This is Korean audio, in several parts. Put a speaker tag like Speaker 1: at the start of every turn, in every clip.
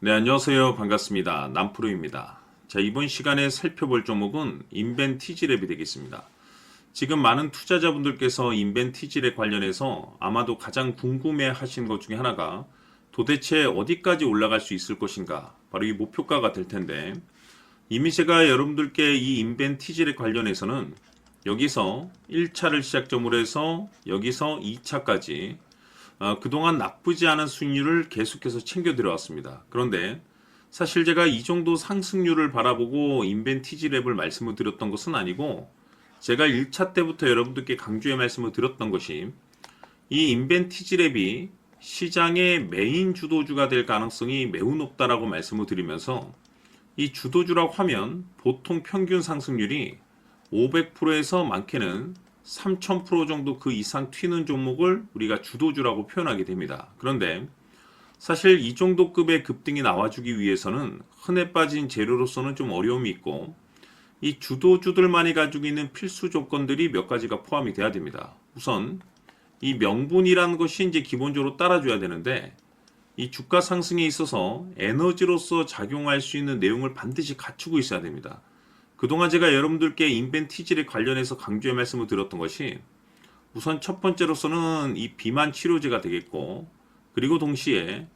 Speaker 1: 네, 안녕하세요. 반갑습니다. 남프로입니다. 자, 이번 시간에 살펴볼 종목은 인벤티지랩이 되겠습니다. 지금 많은 투자자분들께서 인벤티지랩 관련해서 아마도 가장 궁금해 하신 것 중에 하나가 도대체 어디까지 올라갈 수 있을 것인가? 바로 이 목표가가 될 텐데, 이미 제가 여러분들께 이 인벤티지랩 관련해서는 여기서 1차를 시작점으로 해서 여기서 2차까지 그동안 나쁘지 않은 수익률을 계속해서 챙겨 들어왔습니다. 그런데 사실 제가 이 정도 상승률을 바라보고 인벤티지랩을 말씀을 드렸던 것은 아니고, 제가 1차 때부터 여러분들께 강조의 말씀을 드렸던 것이 이 인벤티지랩이 시장의 메인 주도주가 될 가능성이 매우 높다라고 말씀을 드리면서, 이 주도주라고 하면 보통 평균 상승률이 500%에서 많게는 3000% 정도 그 이상 튀는 종목을 우리가 주도주라고 표현하게 됩니다. 그런데 사실 이 정도 급의 급등이 나와주기 위해서는 흔해 빠진 재료로서는 좀 어려움이 있고, 이 주도주들만이 가지고 있는 필수 조건들이 몇 가지가 포함이 돼야 됩니다. 우선 이 명분이라는 것이 이제 기본적으로 따라줘야 되는데, 이 주가 상승에 있어서 에너지로서 작용할 수 있는 내용을 반드시 갖추고 있어야 됩니다. 그동안 제가 여러분들께 인벤티지에 관련해서 강조의 말씀을 드렸던 것이, 우선 첫 번째로서는 이 비만 치료제가 되겠고, 그리고 동시에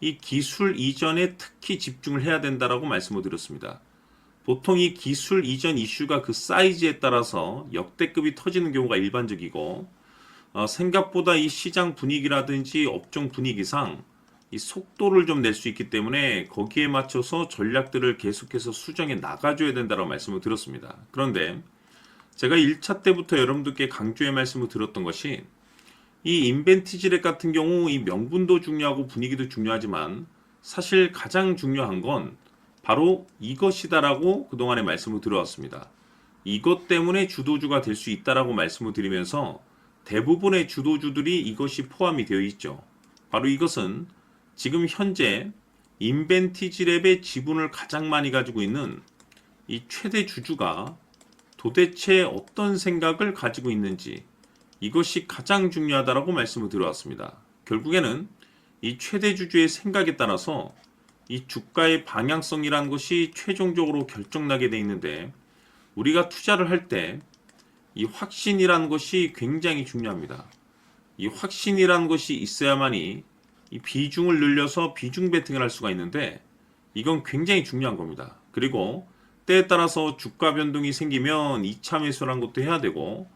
Speaker 1: 이 기술 이전에 특히 집중을 해야 된다라고 말씀을 드렸습니다. 보통 이 기술 이전 이슈가 그 사이즈에 따라서 역대급이 터지는 경우가 일반적이고, 생각보다 이 시장 분위기라든지 업종 분위기상 이 속도를 좀 낼 수 있기 때문에 거기에 맞춰서 전략들을 계속해서 수정해 나가줘야 된다고 말씀을 드렸습니다. 그런데 제가 1차 때부터 여러분들께 강조의 말씀을 드렸던 것이, 이 인벤티지랩 같은 경우 이 명분도 중요하고 분위기도 중요하지만 사실 가장 중요한 건 바로 이것이다라고 그동안에 말씀을 드려왔습니다. 이것 때문에 주도주가 될 수 있다라고 말씀을 드리면서 대부분의 주도주들이 이것이 포함이 되어 있죠. 바로 이것은 지금 현재 인벤티지랩의 지분을 가장 많이 가지고 있는 이 최대 주주가 도대체 어떤 생각을 가지고 있는지, 이것이 가장 중요하다라고 말씀을 드려왔습니다. 결국에는 이 최대 주주의 생각에 따라서 이 주가의 방향성이라는 것이 최종적으로 결정나게 돼 있는데, 우리가 투자를 할 때 이 확신이라는 것이 굉장히 중요합니다. 이 확신이라는 것이 있어야만이 이 비중을 늘려서 비중 베팅을 할 수가 있는데, 이건 굉장히 중요한 겁니다. 그리고 때에 따라서 주가 변동이 생기면 2차 매수라는 것도 해야 되고,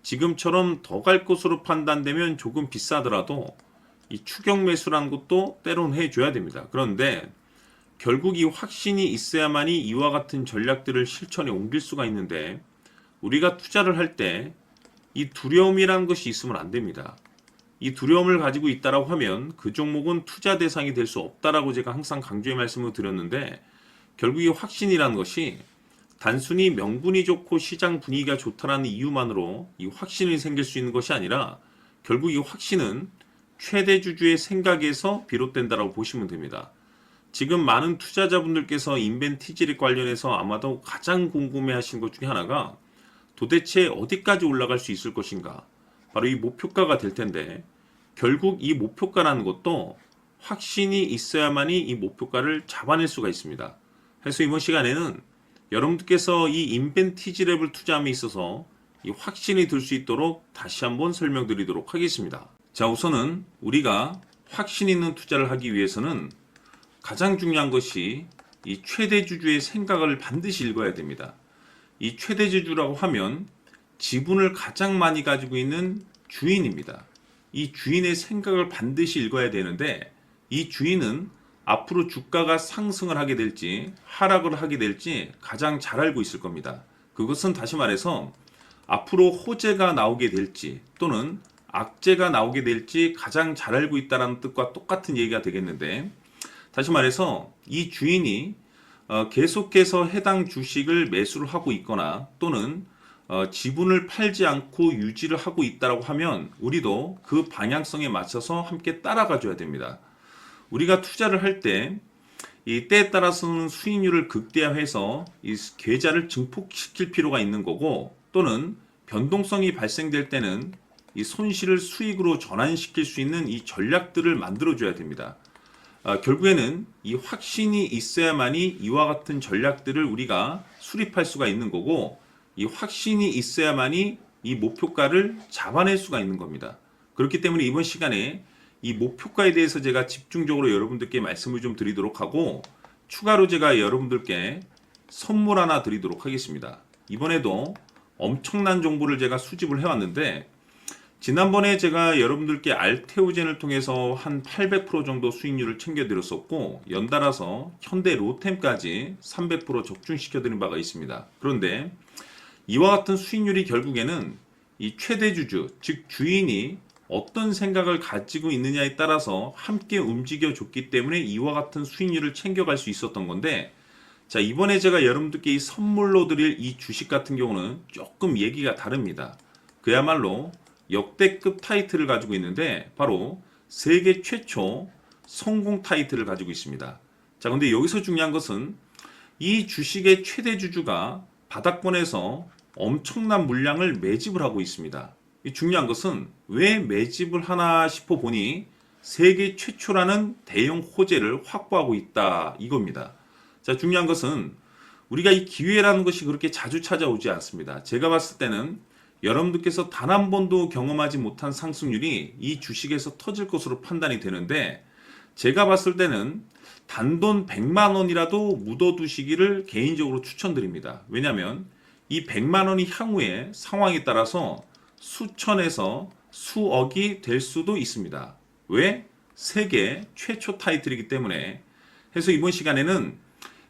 Speaker 1: 지금처럼 더 갈 것으로 판단되면 조금 비싸더라도 이 추격 매수라는 것도 때론 해줘야 됩니다. 그런데 결국 이 확신이 있어야만이 이와 같은 전략들을 실천에 옮길 수가 있는데, 우리가 투자를 할 때 이 두려움이라는 것이 있으면 안 됩니다. 이 두려움을 가지고 있다라고 하면 그 종목은 투자 대상이 될 수 없다라고 제가 항상 강조의 말씀을 드렸는데, 결국 이 확신이라는 것이 단순히 명분이 좋고 시장 분위기가 좋다라는 이유만으로 이 확신이 생길 수 있는 것이 아니라, 결국 이 확신은 최대 주주의 생각에서 비롯된다라고 보시면 됩니다. 지금 많은 투자자분들께서 인벤티지를 관련해서 아마도 가장 궁금해 하신 것 중에 하나가 도대체 어디까지 올라갈 수 있을 것인가, 바로 이 목표가가 될 텐데, 결국 이 목표가라는 것도 확신이 있어야만이 이 목표가를 잡아낼 수가 있습니다. 그래서 이번 시간에는 여러분들께서 이 인벤티지랩을 투자함에 있어서 이 확신이 들 수 있도록 다시 한번 설명드리도록 하겠습니다. 자, 우선은 우리가 확신 있는 투자를 하기 위해서는 가장 중요한 것이 이 최대 주주의 생각을 반드시 읽어야 됩니다. 이 최대 주주라고 하면 지분을 가장 많이 가지고 있는 주인입니다. 이 주인의 생각을 반드시 읽어야 되는데, 이 주인은 앞으로 주가가 상승을 하게 될지 하락을 하게 될지 가장 잘 알고 있을 겁니다. 그것은 다시 말해서 앞으로 호재가 나오게 될지 또는 악재가 나오게 될지 가장 잘 알고 있다는 뜻과 똑같은 얘기가 되겠는데, 다시 말해서 이 주인이 계속해서 해당 주식을 매수를 하고 있거나 또는 지분을 팔지 않고 유지를 하고 있다고 하면 우리도 그 방향성에 맞춰서 함께 따라가 줘야 됩니다. 우리가 투자를 할 때 이 때에 따라서는 수익률을 극대화해서 이 계좌를 증폭시킬 필요가 있는 거고, 또는 변동성이 발생될 때는 이 손실을 수익으로 전환시킬 수 있는 이 전략들을 만들어 줘야 됩니다. 결국에는 이 확신이 있어야만이 이와 같은 전략들을 우리가 수립할 수가 있는 거고, 이 확신이 있어야만이 이 목표가를 잡아낼 수가 있는 겁니다. 그렇기 때문에 이번 시간에 이 목표가에 대해서 제가 집중적으로 여러분들께 말씀을 좀 드리도록 하고, 추가로 제가 여러분들께 선물 하나 드리도록 하겠습니다. 이번에도 엄청난 정보를 제가 수집을 해왔는데, 지난번에 제가 여러분들께 알테오젠을 통해서 한 800% 정도 수익률을 챙겨드렸었고, 연달아서 현대 로템까지 300% 적중시켜드린 바가 있습니다. 그런데 이와 같은 수익률이 결국에는 이 최대주주, 즉 주인이 어떤 생각을 가지고 있느냐에 따라서 함께 움직여줬기 때문에 이와 같은 수익률을 챙겨갈 수 있었던 건데, 자, 이번에 제가 여러분들께 이 선물로 드릴 이 주식 같은 경우는 조금 얘기가 다릅니다. 그야말로 역대급 타이틀을 가지고 있는데, 바로 세계 최초 성공 타이틀을 가지고 있습니다. 자, 근데 여기서 중요한 것은 이 주식의 최대 주주가 바닥권에서 엄청난 물량을 매집을 하고 있습니다. 이 중요한 것은 왜 매집을 하나 싶어 보니 세계 최초라는 대형 호재를 확보하고 있다, 이겁니다. 자, 중요한 것은 우리가 이 기회라는 것이 그렇게 자주 찾아오지 않습니다. 제가 봤을 때는 여러분들께서 단 한 번도 경험하지 못한 상승률이 이 주식에서 터질 것으로 판단이 되는데, 제가 봤을 때는 단돈 100만 원이라도 묻어두시기를 개인적으로 추천드립니다. 왜냐하면 이 100만 원이 향후에 상황에 따라서 수천에서 수억이 될 수도 있습니다. 왜? 세계 최초 타이틀이기 때문에. 해서 이번 시간에는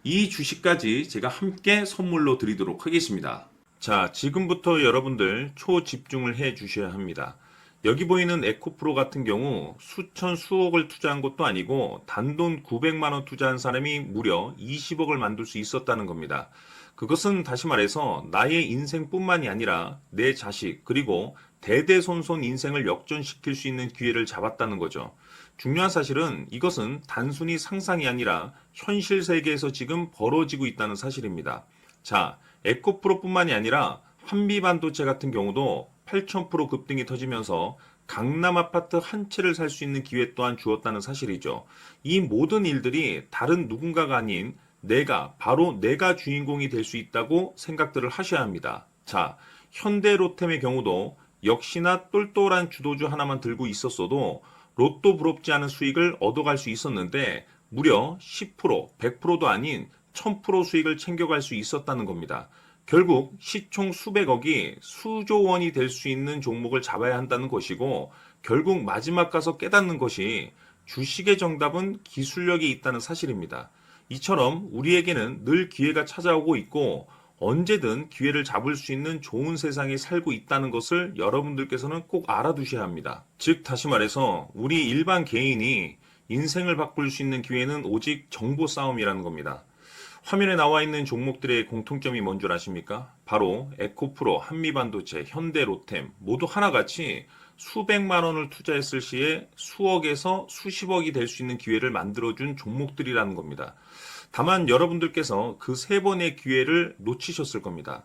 Speaker 1: 이 주식까지 제가 함께 선물로 드리도록 하겠습니다. 자, 지금부터 여러분들 초집중을 해 주셔야 합니다. 여기 보이는 에코프로 같은 경우 수천 수억을 투자한 것도 아니고 단돈 900만 원 투자한 사람이 무려 20억을 만들 수 있었다는 겁니다. 그것은 다시 말해서 나의 인생뿐만이 아니라 내 자식, 그리고 대대손손 인생을 역전시킬 수 있는 기회를 잡았다는 거죠. 중요한 사실은 이것은 단순히 상상이 아니라 현실 세계에서 지금 벌어지고 있다는 사실입니다. 자, 에코프로뿐만이 아니라 한미반도체 같은 경우도 8000% 급등이 터지면서 강남 아파트 한 채를 살 수 있는 기회 또한 주었다는 사실이죠. 이 모든 일들이 다른 누군가가 아닌 바로 내가 주인공이 될 수 있다고 생각들을 하셔야 합니다. 자, 현대로템의 경우도 역시나 똘똘한 주도주 하나만 들고 있었어도 로또 부럽지 않은 수익을 얻어갈 수 있었는데, 무려 10%, 100%도 아닌 1000% 수익을 챙겨갈 수 있었다는 겁니다. 결국 시총 수백억이 수조 원이 될 수 있는 종목을 잡아야 한다는 것이고, 결국 마지막 가서 깨닫는 것이 주식의 정답은 기술력이 있다는 사실입니다. 이처럼 우리에게는 늘 기회가 찾아오고 있고 언제든 기회를 잡을 수 있는 좋은 세상에 살고 있다는 것을 여러분들께서는 꼭 알아두셔야 합니다. 즉 다시 말해서 우리 일반 개인이 인생을 바꿀 수 있는 기회는 오직 정보 싸움이라는 겁니다. 화면에 나와 있는 종목들의 공통점이 뭔 줄 아십니까? 바로 에코프로, 한미반도체, 현대로템 모두 하나같이 수백만 원을 투자했을 시에 수억에서 수십억이 될 수 있는 기회를 만들어준 종목들이라는 겁니다. 다만 여러분들께서 그 세 번의 기회를 놓치셨을 겁니다.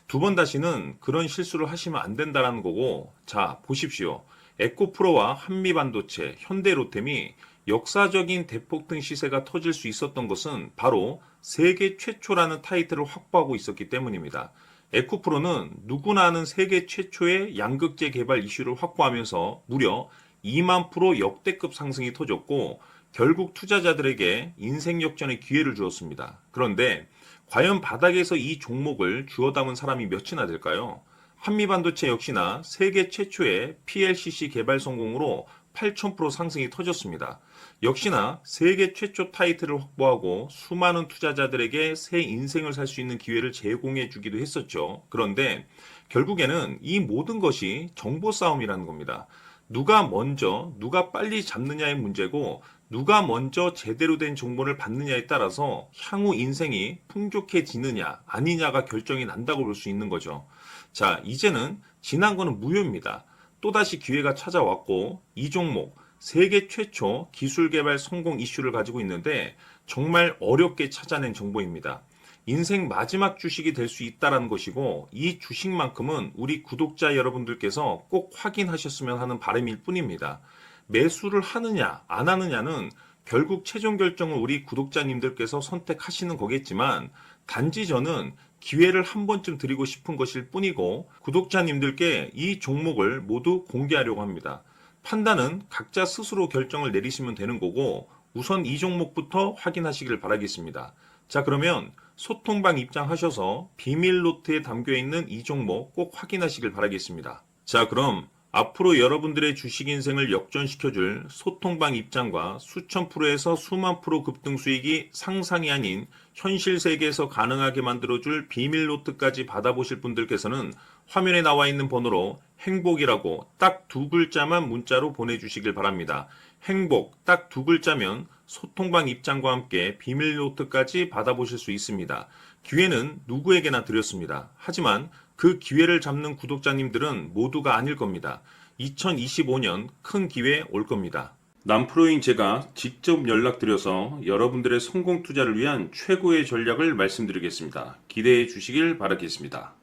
Speaker 1: 두 번 다시는 그런 실수를 하시면 안 된다는 거고, 자, 보십시오. 에코프로와 한미반도체, 현대로템이 역사적인 대폭등 시세가 터질 수 있었던 것은 바로 세계 최초라는 타이틀을 확보하고 있었기 때문입니다. 에코프로는 누구나 아는 세계 최초의 양극재 개발 이슈를 확보하면서 무려 2만 프로 역대급 상승이 터졌고, 결국 투자자들에게 인생 역전의 기회를 주었습니다. 그런데 과연 바닥에서 이 종목을 주워 담은 사람이 몇이나 될까요? 한미반도체 역시나 세계 최초의 PLCC 개발 성공으로 8000% 상승이 터졌습니다. 역시나 세계 최초 타이틀을 확보하고 수많은 투자자들에게 새 인생을 살 수 있는 기회를 제공해 주기도 했었죠. 그런데 결국에는 이 모든 것이 정보 싸움이라는 겁니다. 누가 먼저, 누가 빨리 잡느냐의 문제고, 누가 먼저 제대로 된 정보를 받느냐에 따라서 향후 인생이 풍족해지느냐 아니냐가 결정이 난다고 볼 수 있는 거죠. 자, 이제는 지난 거는 무효입니다. 또다시 기회가 찾아왔고, 이 종목 세계 최초 기술 개발 성공 이슈를 가지고 있는데 정말 어렵게 찾아낸 정보입니다. 인생 마지막 주식이 될 수 있다는 것이고, 이 주식만큼은 우리 구독자 여러분들께서 꼭 확인하셨으면 하는 바람일 뿐입니다. 매수를 하느냐 안 하느냐는 결국 최종 결정은 우리 구독자님들께서 선택하시는 거겠지만 단지 저는 기회를 한 번쯤 드리고 싶은 것일 뿐이고 구독자님들께 이 종목을 모두 공개하려고 합니다. 판단은 각자 스스로 결정을 내리시면 되는 거고 우선 이 종목부터 확인하시길 바라겠습니다. 자, 그러면 소통방 입장하셔서 비밀 노트에 담겨 있는 이 종목 꼭 확인하시길 바라겠습니다. 자, 그럼 앞으로 여러분들의 주식 인생을 역전시켜줄 소통방 입장과 수천 프로에서 수만 프로 급등 수익이 상상이 아닌 현실 세계에서 가능하게 만들어줄 비밀 노트까지 받아보실 분들께서는 화면에 나와 있는 번호로 행복이라고 딱 두 글자만 문자로 보내주시길 바랍니다. 행복 딱 두 글자면 소통방 입장과 함께 비밀 노트까지 받아보실 수 있습니다. 기회는 누구에게나 드렸습니다. 하지만 그 기회를 잡는 구독자님들은 모두가 아닐 겁니다. 2025년 큰 기회 올 겁니다. 남프로인 제가 직접 연락드려서 여러분들의 성공 투자를 위한 최고의 전략을 말씀드리겠습니다. 기대해 주시길 바라겠습니다.